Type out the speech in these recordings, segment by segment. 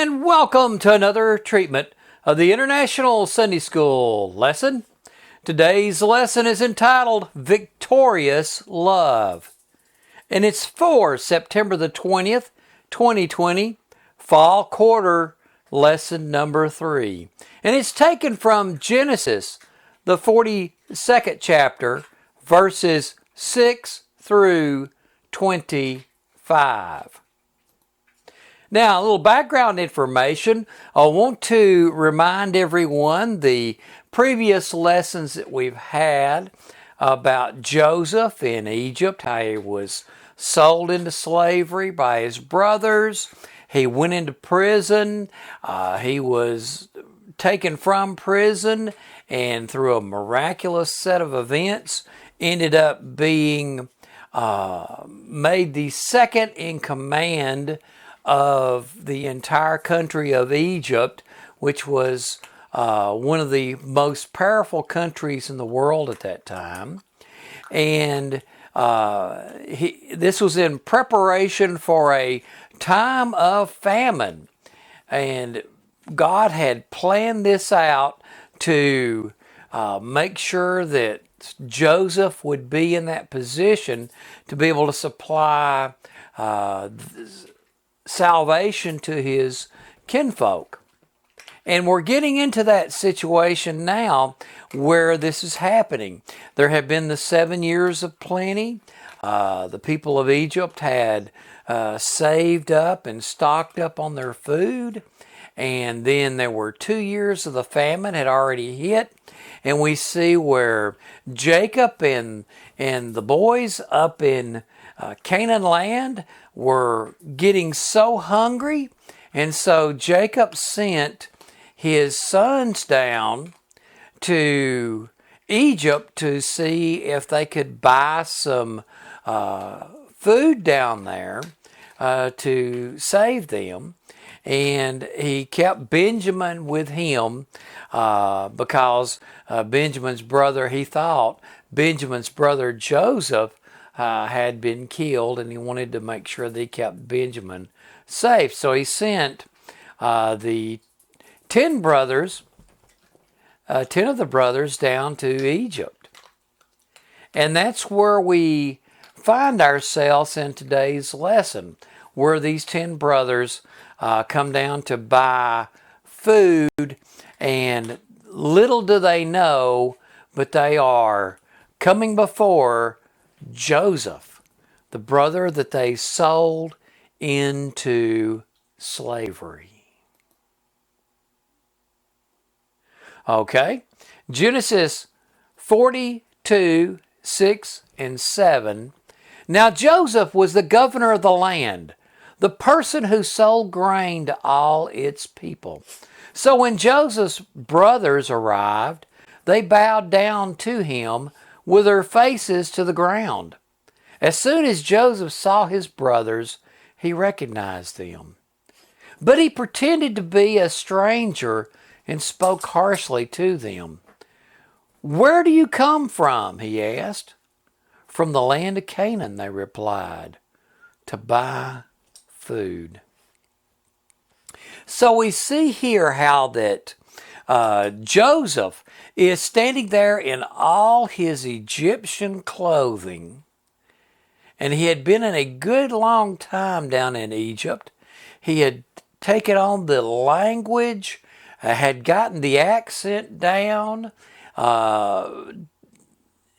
And welcome to another treatment of the International Sunday School lesson. Today's lesson is entitled Victorious Love. And it's for September the 20th, 2020, Fall Quarter Lesson number 3. And it's taken from Genesis, the 42nd chapter, verses 6 through 25. Now, a little background information. I want to remind everyone the previous lessons that we've had about Joseph in Egypt, how he was sold into slavery by his brothers. He went into prison. He was taken from prison, and through a miraculous set of events, ended up being made the second in command of the entire country of Egypt, which was one of the most powerful countries in the world at that time. And this was in preparation for a time of famine. And God had planned this out to make sure that Joseph would be in that position to be able to supply salvation to his kinfolk. And we're getting into that situation now where this is happening. There have been the 7 years of plenty. The people of Egypt had saved up and stocked up on their food. And then there were 2 years of the famine had already hit. And we see where Jacob and the boys up in Canaan land were getting so hungry, and so Jacob sent his sons down to Egypt to see if they could buy some food down there to save them. And he kept Benjamin with him because Benjamin's brother, he thought Benjamin's brother Joseph had been killed, and he wanted to make sure that he kept Benjamin safe. So he sent the 10 brothers, 10 of the brothers down to Egypt. And that's where we find ourselves in today's lesson, where these 10 brothers come down to buy food, and little do they know, but they are coming before Joseph, the brother that they sold into slavery. Okay, Genesis 42, 6 and 7. Now Joseph was the governor of the land, the person who sold grain to all its people. So when Joseph's brothers arrived, they bowed down to him with their faces to the ground. As soon as Joseph saw his brothers, he recognized them. But he pretended to be a stranger and spoke harshly to them. "Where do you come from?" he asked. "From the land of Canaan," they replied, "to buy food." So we see here how that Joseph is standing there in all his Egyptian clothing. And he had been in a good long time down in Egypt. He had taken on the language, had gotten the accent down,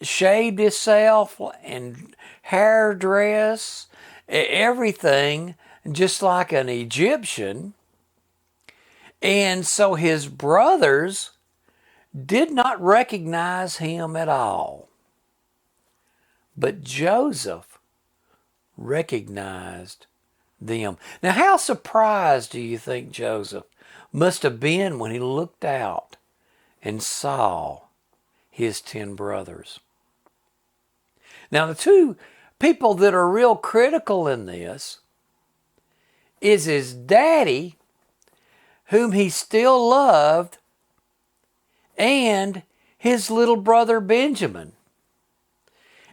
shaved himself and hairdress, everything just like an Egyptian. And so his brothers did not recognize him at all. But Joseph recognized them. Now, how surprised do you think Joseph must have been when he looked out and saw his 10 brothers? Now, the two people that are real critical in this is his daddy, whom he still loved, and his little brother Benjamin.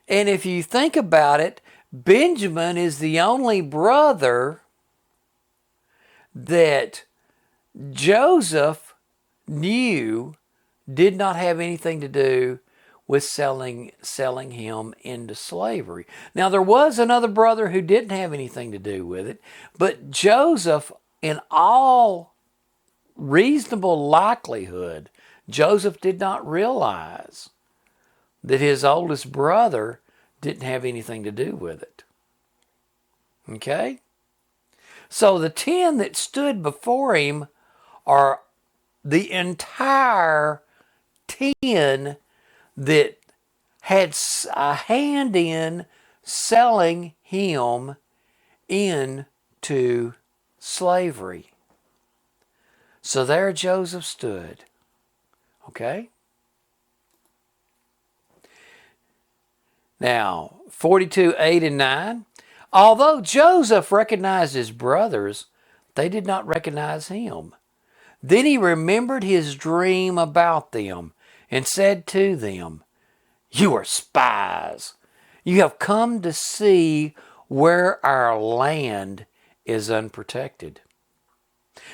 And if you think about it, Benjamin is the only brother that Joseph did not have anything to do with selling him into slavery. Now, there was another brother who didn't have anything to do with it, but Joseph, in all reasonable likelihood, Joseph did not realize that his oldest brother didn't have anything to do with it. Okay? So the 10 that stood before him are the entire 10 that had a hand in selling him into slavery. So there Joseph stood. Okay? Now, 42, 8 and 9. Although Joseph recognized his brothers, they did not recognize him. Then he remembered his dream about them and said to them, "You are spies. You have come to see where our land is unprotected."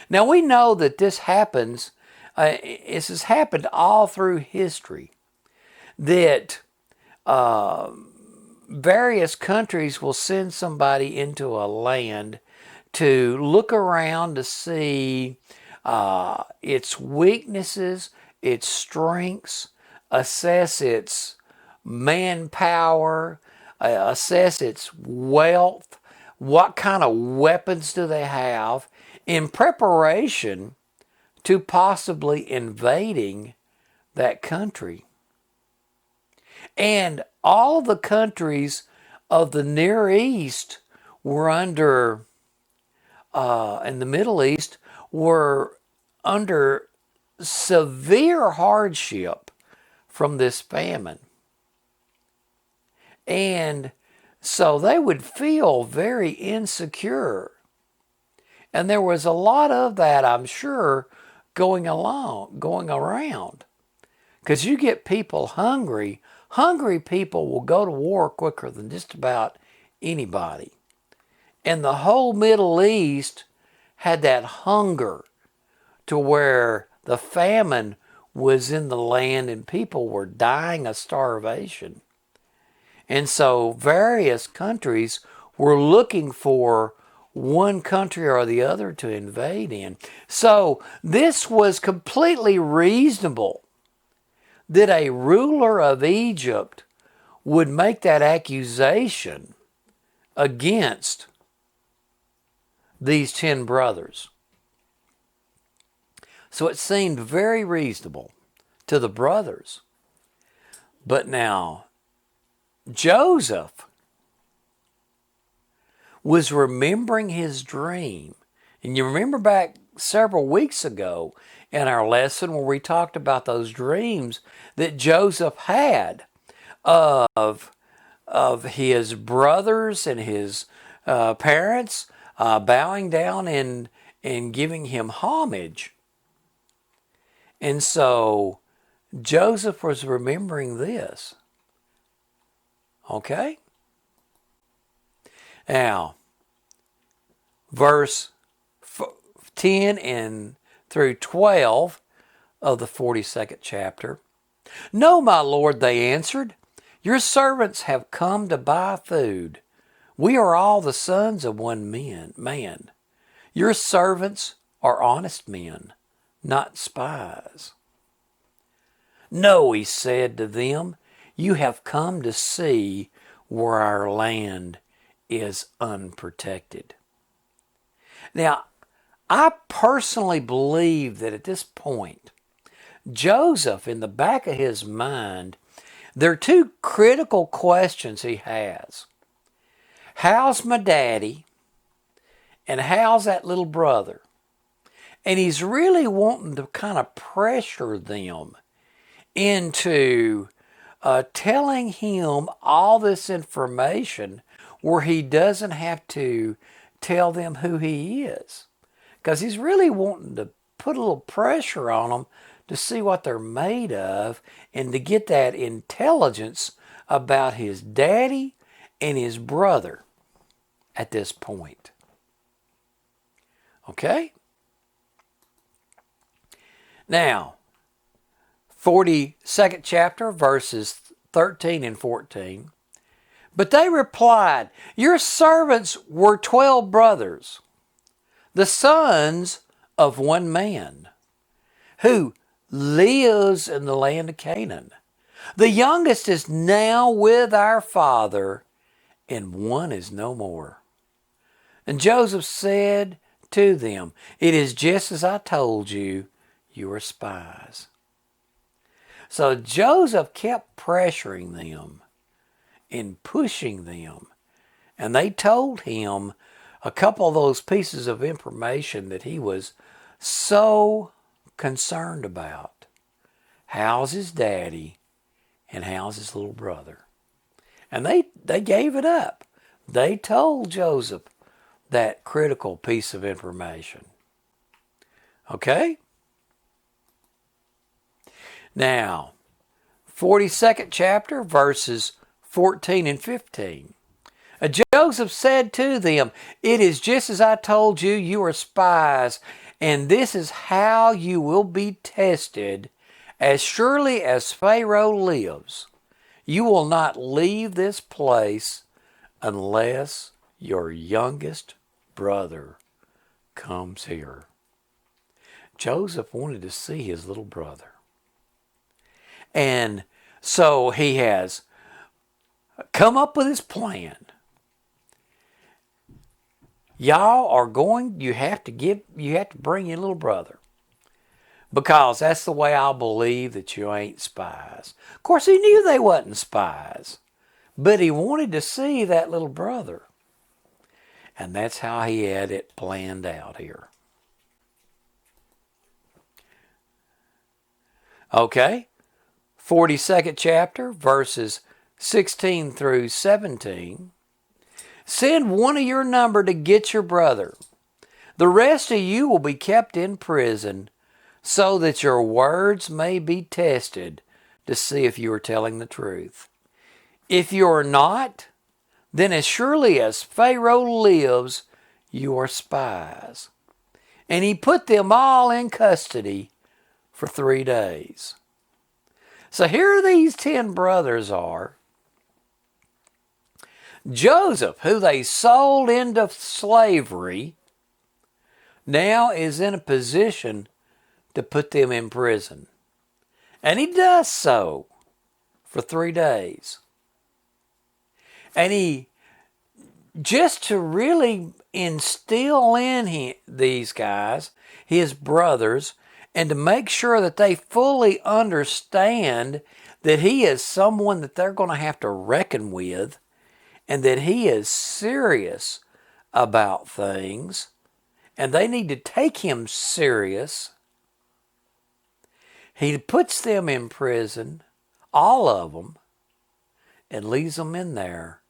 Now we know that this happens, this has happened all through history, that various countries will send somebody into a land to look around to see its weaknesses, its strengths, assess its manpower, assess its wealth, what kind of weapons do they have, in preparation to possibly invading that country. And all the countries of the Near East were under, and the Middle East were under severe hardship from this famine. And so they would feel very insecure. And there was a lot of that, I'm sure, going around. Because you get people hungry. Hungry people will go to war quicker than just about anybody. And the whole Middle East had that hunger to where the famine was in the land and people were dying of starvation. And so various countries were looking for one country or the other to invade in. So this was completely reasonable that a ruler of Egypt would make that accusation against these 10 brothers. So it seemed very reasonable to the brothers. But now, Joseph was remembering his dream. And you remember back several weeks ago in our lesson where we talked about those dreams that Joseph had of his brothers and his parents bowing down and giving him homage. And so Joseph was remembering this. Okay? Now, verse 10 and through 12 of the 42nd chapter. "No, my lord," they answered, "your servants have come to buy food. We are all the sons of one man. Your servants are honest men, not spies." "No," he said to them, "you have come to see where our land is unprotected." Now, I personally believe that at this point, Joseph, in the back of his mind, there are two critical questions he has. How's my daddy? And how's that little brother? And he's really wanting to kind of pressure them into telling him all this information where he doesn't have to tell them who he is. Because he's really wanting to put a little pressure on them to see what they're made of and to get that intelligence about his daddy and his brother at this point. Okay? Now, 42nd chapter, verses 13 and 14. But they replied, your servants were 12 brothers, the sons of one man, who lives in the land of Canaan. The youngest is now with our father, and one is no more. And Joseph said to them, it is just as I told you, you are spies. So Joseph kept pressuring them and pushing them. And they told him a couple of those pieces of information that he was so concerned about. How's his daddy and how's his little brother? And they gave it up. They told Joseph that critical piece of information. Okay? Now, 42nd chapter, verses 14 and 15. Joseph said to them, it is just as I told you, you are spies, and this is how you will be tested. As surely as Pharaoh lives, you will not leave this place unless your youngest brother comes here. Joseph wanted to see his little brother. And so he has come up with his plan. Y'all are going, you have to bring your little brother. Because that's the way I'll believe that you ain't spies. Of course, he knew they wasn't spies. But he wanted to see that little brother. And that's how he had it planned out here. Okay, 42nd chapter, verses 16 through 17. Send one of your number to get your brother. The rest of you will be kept in prison, so that your words may be tested to see if you are telling the truth. If you are not, then as surely as Pharaoh lives, you are spies. And he put them all in custody for 3 days. So here these 10 brothers are. Joseph, who they sold into slavery, now is in a position to put them in prison. And he does so for 3 days. And he, just to really instill in these guys, his brothers, and to make sure that they fully understand that he is someone that they're going to have to reckon with, and that he is serious about things, and they need to take him serious. He puts them in prison, all of them, and leaves them in there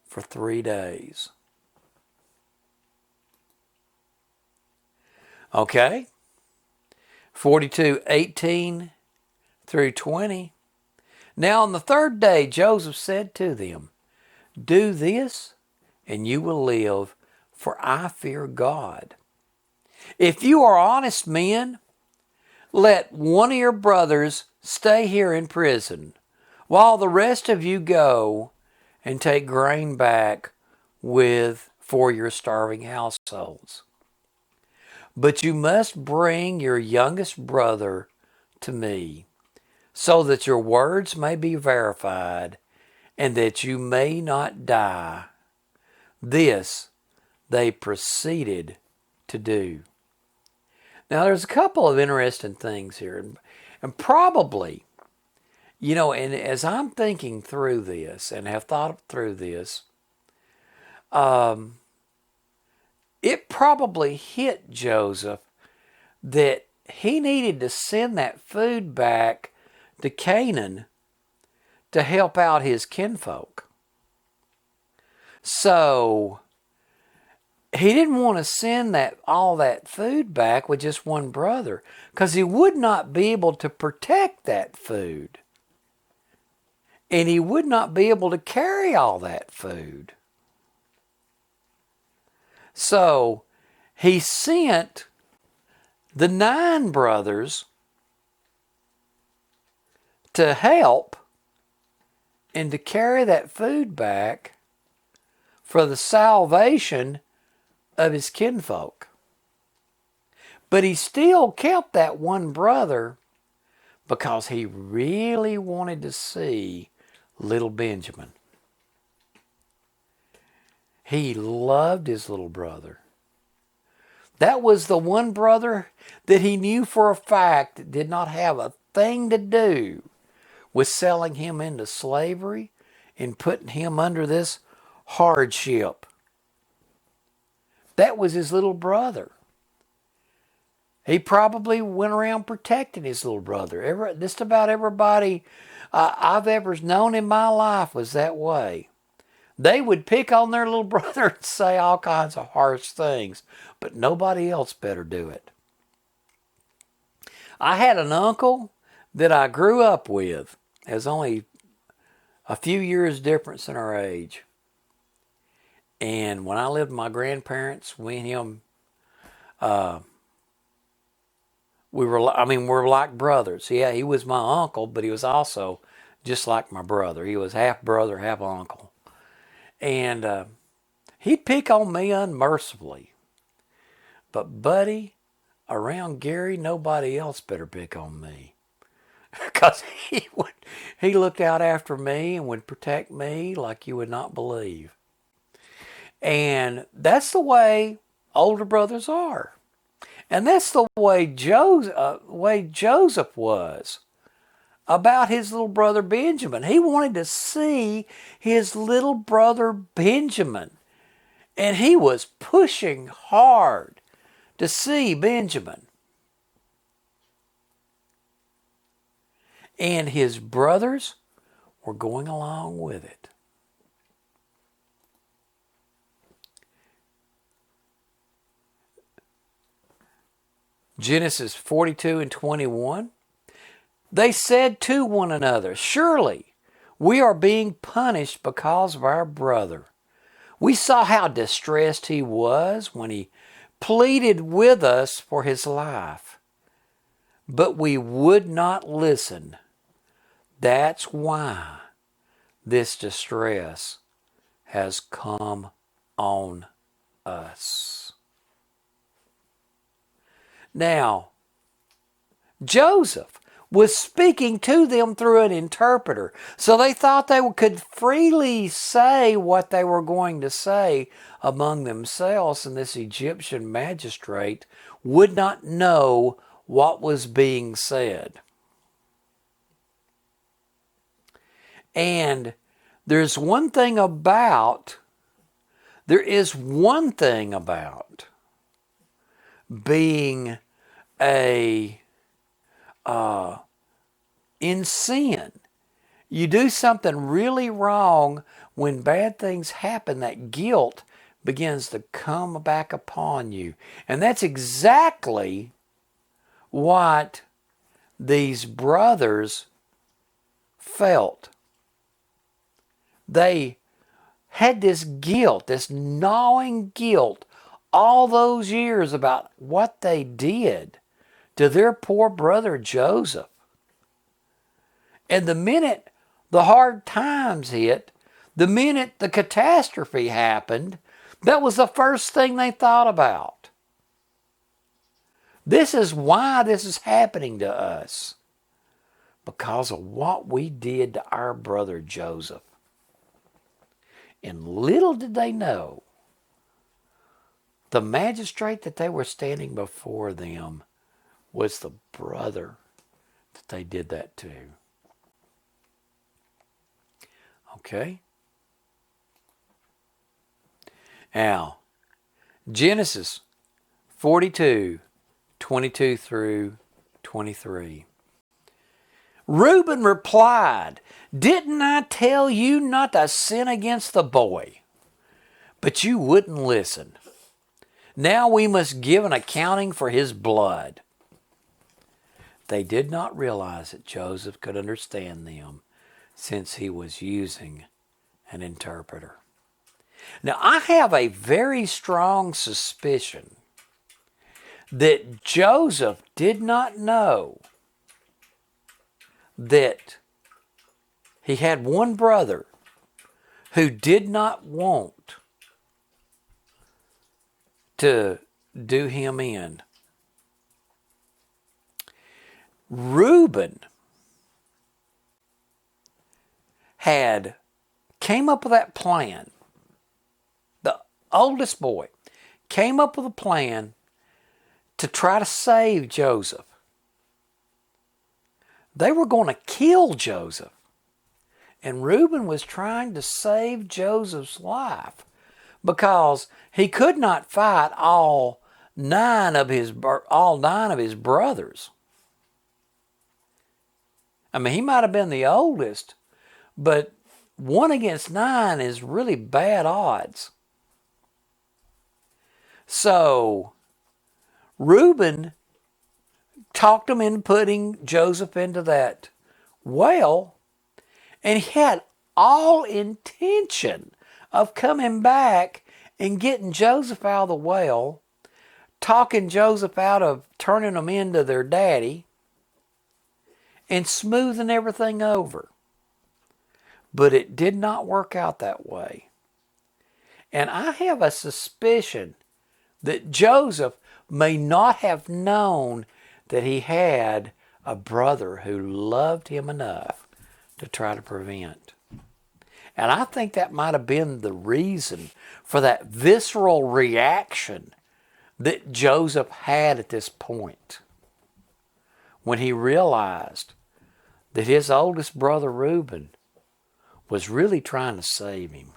for 3 days. Okay? 42:18 through 20. Now on the 3rd day, Joseph said to them, do this, and you will live, for I fear God. If you are honest men, let one of your brothers stay here in prison, while the rest of you go and take grain back for your starving households. But you must bring your youngest brother to me, so that your words may be verified, and that you may not die. This they proceeded to do. Now there's a couple of interesting things here. And probably, and as I'm thinking through this and have thought through this, it probably hit Joseph that he needed to send that food back to Canaan to help out his kinfolk. So he didn't want to send all that food back with just one brother, because he would not be able to protect that food. And he would not be able to carry all that food. So he sent the 9 brothers to help and to carry that food back for the salvation of his kinfolk. But he still kept that one brother because he really wanted to see little Benjamin. He loved his little brother. That was the one brother that he knew for a fact did not have a thing to do with selling him into slavery and putting him under this hardship. That was his little brother. He probably went around protecting his little brother. Just about everybody I've ever known in my life was that way. They would pick on their little brother and say all kinds of harsh things, but nobody else better do it. I had an uncle that I grew up with. There's only a few years difference in our age. And when I lived with my grandparents, we and him, we're like brothers. Yeah, he was my uncle, but he was also just like my brother. He was half brother, half uncle. And he'd pick on me unmercifully. But buddy, around Gary, nobody else better pick on me. Because he looked out after me and would protect me like you would not believe. And that's the way older brothers are. And that's the way Joseph was about his little brother Benjamin. He wanted to see his little brother Benjamin. And he was pushing hard to see Benjamin. And his brothers were going along with it. Genesis 42 and 21. They said to one another, "Surely we are being punished because of our brother. We saw how distressed he was when he pleaded with us for his life. But we would not listen. That's why this distress has come on us." Now, Joseph was speaking to them through an interpreter, so they thought they could freely say what they were going to say among themselves, and this Egyptian magistrate would not know what was being said. And there is one thing about being in sin. You do something really wrong, when bad things happen, that guilt begins to come back upon you. And that's exactly what these brothers felt. They had this guilt, this gnawing guilt, all those years about what they did to their poor brother Joseph. And the minute the hard times hit, the minute the catastrophe happened, that was the first thing they thought about. This is why this is happening to us. Because of what we did to our brother Joseph. And little did they know, the magistrate that they were standing before them was the brother that they did that to. Okay? Now, Genesis 42, 22 through 23. Reuben replied, "Didn't I tell you not to sin against the boy? But you wouldn't listen. Now we must give an accounting for his blood." They did not realize that Joseph could understand them, since he was using an interpreter. Now, I have a very strong suspicion that Joseph did not know that he had one brother who did not want to do him in. Reuben came up with that plan. The oldest boy came up with a plan to try to save Joseph. They were going to kill Joseph. And Reuben was trying to save Joseph's life because he could not fight all nine of his brothers. I mean, he might have been the oldest, but 1 against 9 is really bad odds. So Reuben talked him into putting Joseph into that well, and he had all intention of coming back and getting Joseph out of the well, talking Joseph out of turning them into their daddy, and smoothing everything over. But it did not work out that way. And I have a suspicion that Joseph may not have known that he had a brother who loved him enough to try to prevent. And I think that might have been the reason for that visceral reaction that Joseph had at this point when he realized that his oldest brother Reuben was really trying to save him.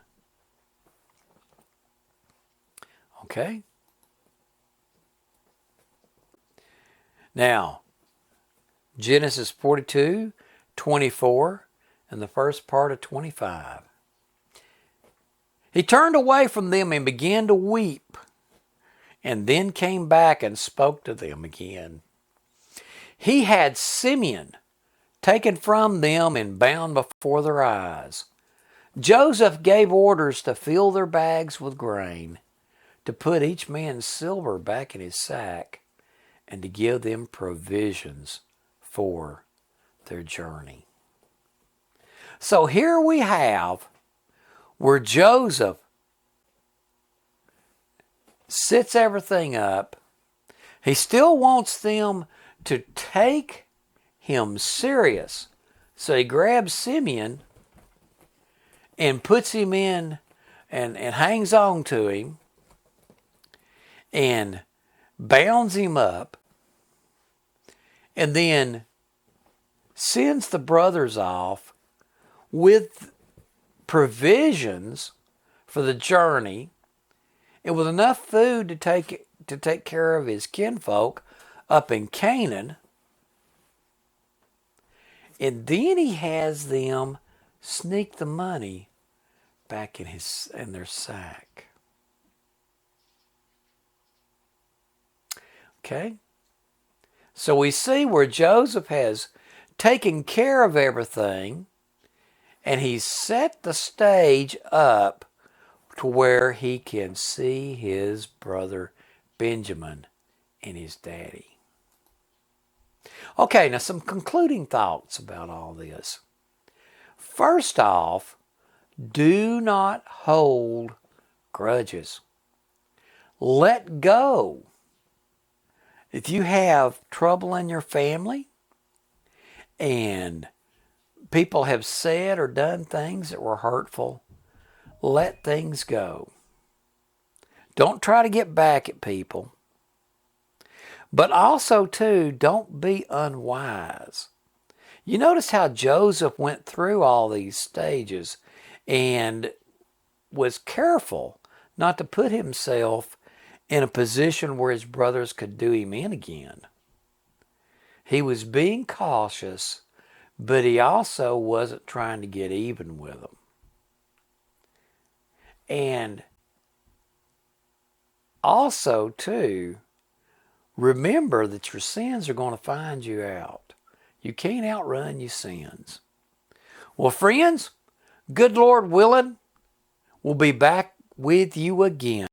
Okay? Now, Genesis 42, 24, and the first part of 25. He turned away from them and began to weep, and then came back and spoke to them again. He had Simeon taken from them and bound before their eyes. Joseph gave orders to fill their bags with grain, to put each man's silver back in his sack, and to give them provisions for their journey. So here we have where Joseph sets everything up. He still wants them to take him serious. So he grabs Simeon and puts him in and hangs on to him and bounds him up, and then sends the brothers off with provisions for the journey and with enough food to take care of his kinfolk up in Canaan. And then he has them sneak the money back in their sack. Okay? So we see where Joseph has taken care of everything, and he's set the stage up to where he can see his brother Benjamin and his daddy. Okay, now some concluding thoughts about all this. First off, do not hold grudges. Let go. If you have trouble in your family and people have said or done things that were hurtful, let things go. Don't try to get back at people. But also, too, don't be unwise. You notice how Joseph went through all these stages and was careful not to put himself in a position where his brothers could do him in again. He was being cautious, but he also wasn't trying to get even with them. And also, too, remember that your sins are going to find you out. You can't outrun your sins. Well, friends, good Lord willing, we'll be back with you again.